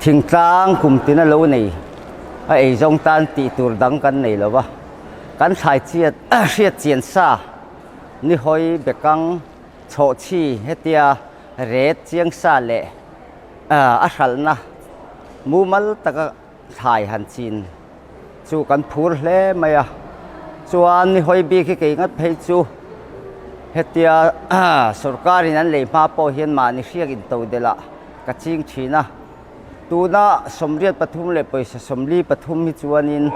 thỉnh tang cùng tin lâu này ai dòng tan tị tur đắng căn này là ba căn thái chiết chiết chiến sa ni hoi bekang cho chi hetia red chiang sa le asal na mumal taka thai han chin chu kan phur hle maya chuan ni hoi bi ki ngat phei chu hetia sarkarin an le ma po hian ma ni hriak in to dela ka ching thina tuna somriat pathum le paisa somli pathum hi chuanin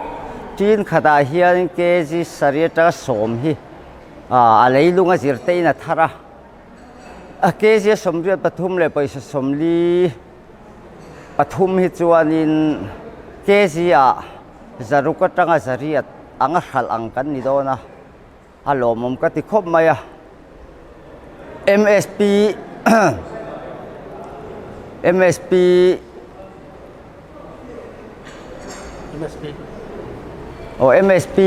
tin khada hian ke ji sariata som hi a leilunga zirteina thara a ke ji somriat pathum le paisa somli pathum hi chuanin ke ji a zaruka tanga zariat anga hal angkan ni dona alomom ka ti khop maya MSP MSP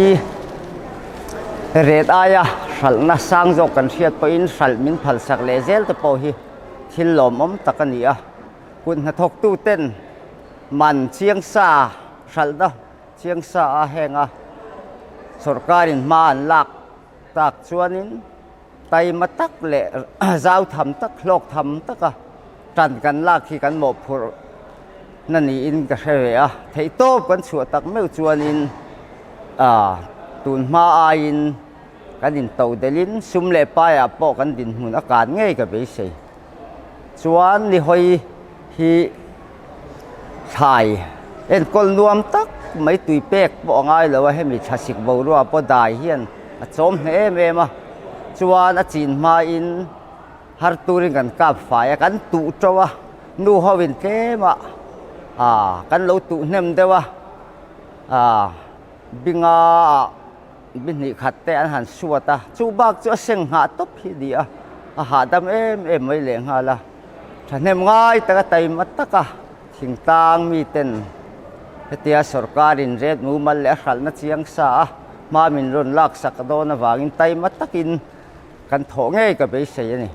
red aya hal na sang zo kan hiat po in hal min phal sak le zel te po hi thil lom om takania kun na thok tu ten man chiang sa hal da chiang sa a henga sarkarin man lak tak chuanin tay matak le zau tham tak lok tham taka tran kan lak khi kan mo phur nani in ka hreya thei top kan chu tak meu chuanin tun ma ain kan in to delin sum le pa ya po kan din hun akan ngei ka be sei chuan ni hoi hi thai en kol nuam tak mai tui pek po ngai lo he mi thasik bo ro po dai hian a chom he me ma chuan a chin ma in har turin kan kap fai kan tu trowa nu howin ke ma kan lo tu nem dewa binga bin ni khatte an han suata chu bak chu seng ha top hi dia ha dam em mai le nga la thanem ngai ta tai mataka thing tang mi ten hetia sarkarin red mu mal le hal na chiang sa ma min ron lak sak do na wangin tai matakin kan tho nge ka be sei ani